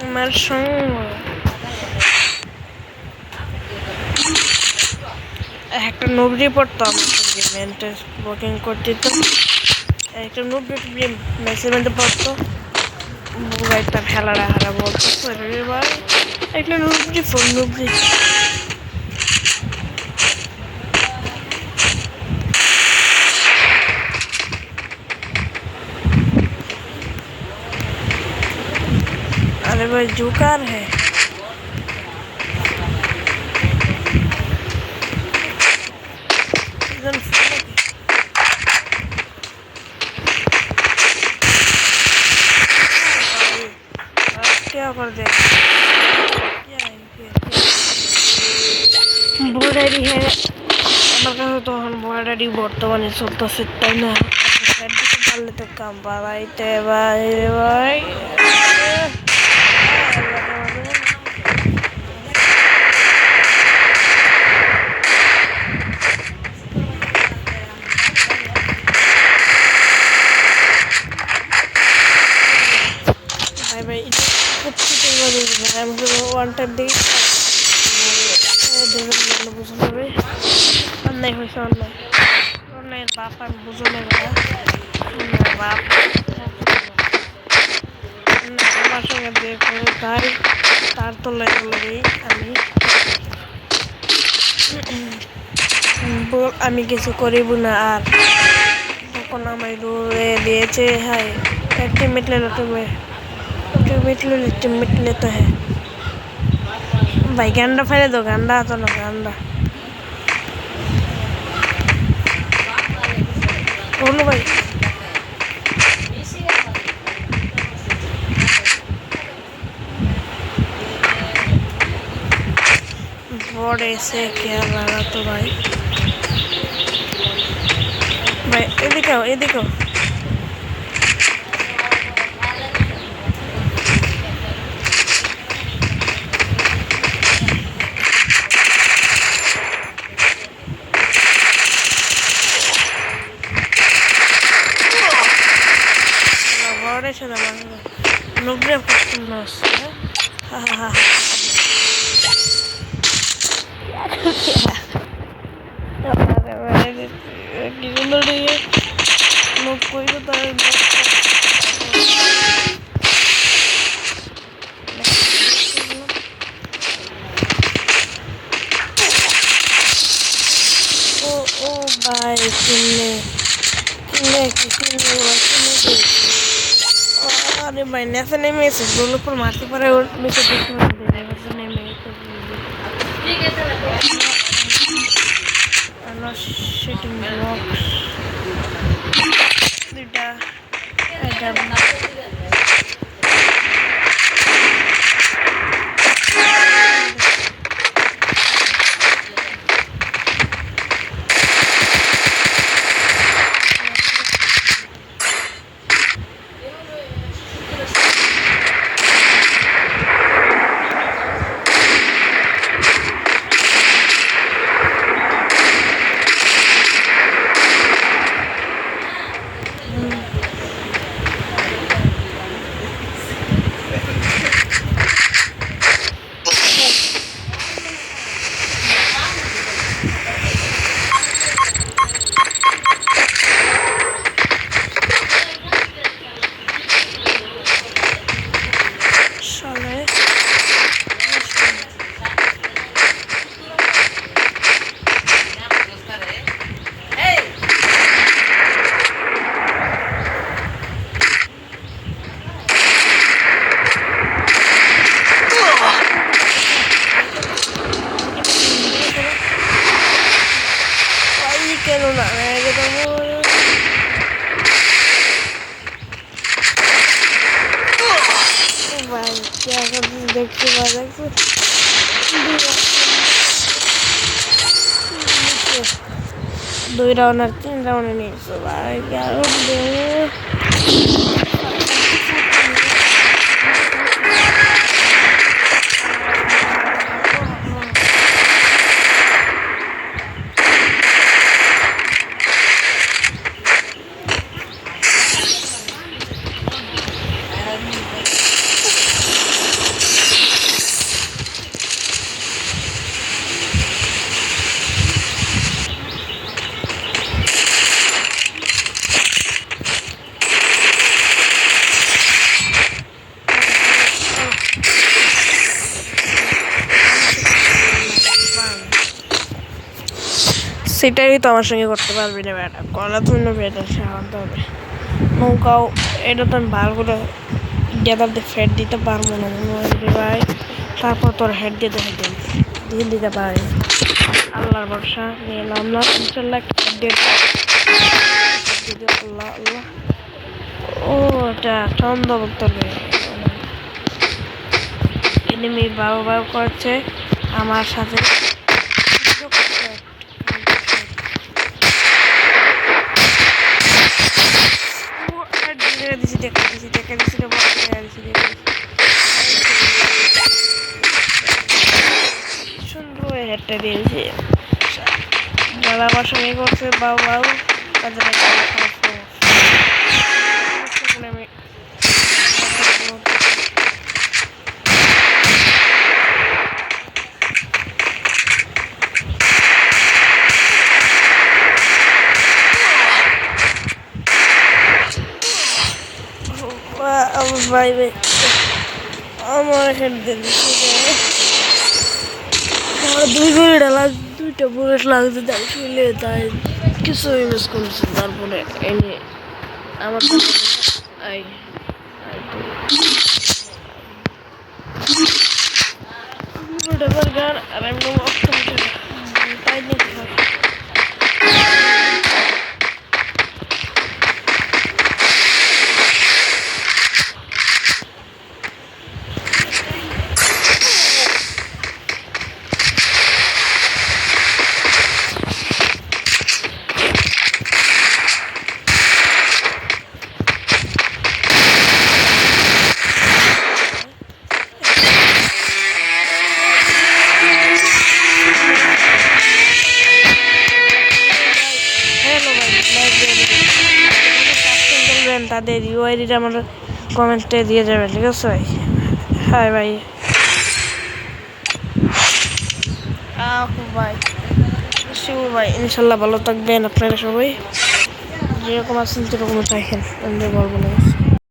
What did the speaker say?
আমার সঙ্গ একটা নোব রিপোর্ট তো আমার সঙ্গে মেন্টাল বুকিং করতে তো একটা নোব মেসেজমেন্টে পড়তো ভাই তার খেলাটা হারা বলতো ভাই একটা নোব अरे भाई जुकार है क्या कर दे বর্ডারি হ্যাঁ আমার কাছে তখন বর্ডারি বর্তমানে চলতেছে তাই না পারলে তো কাম পালাইতে ভাই ভাই ওয়ান টাইম দিকে বুঝতে হবে অন্যায় হয়েছে অন্যায়ের বাপ আমি বুঝো না বাপ আমার সঙ্গে বিয়ে করে তার তলায় আমি আমি কিছু করিব না আর তখন আমায় দূরে দিয়েছে হাই টিমमेट ले लो टीममेट लेता है भाई गंदा फेले दो गंदा तो ना गंदा बोलो भाई बड़े से क्या लगा तो भाई ये देखो se la mano. No creo que más. No puedo dar oh bye अरे भाई ऐसे नहीं मैं इसे दोनों पर मारती पर और मैं तो देख नहीं दे रहा वैसे नहीं मैं तो I'm not shooting blocks बेटा দেখতে পাওয়া দুই রাউন্ড আর 3 রাউন্ডে নিয়েছে ভাই সেটাই তো আমার সঙ্গে করতে পারবি না ব্যাটা, কলা তুলে ব্যাটা সাহায্য হবে। নৌকাও এটা তো আমি ভালো করে গেদারতে ফেট দিতে পারবো না মনে হয় রে ভাই। তারপর তোর হেড দিয়ে দেখে দিয়ে দিতে পারি, আল্লাহর ভরসা নিয়ে এলাম না ইনশাল্লাহ। হেড দিয়ে আল্লাহ আল্লাহ। ও এটা চন্দ্রগুপ্ত এনিমি বাউ বাউ করছে আমার সাথে। সুন্দর হেডটা দিয়েছি। যারা আমার সঙ্গে করছে বাউ বাউ তাদের আমি ভাই ভাই আমার হেড দিয়েছি। আমার দুইটা বুলেট লাগছে তাই শুনলে তাই কিছু ইউজ করছে। তারপরে এনে আমার গান আর আমি তাই দেখি তাদের ইউআইডিটা আমার কমেন্টে দিয়ে যাবেন, ঠিক আছে ভাই? হ্যাঁ ভাই ভাই শিবু ভাই ইনশাল্লাহ ভালো থাকবেন আপনারা সবাই, যেরকম আছেন সেরকম থাকেন, আমি বলবো না।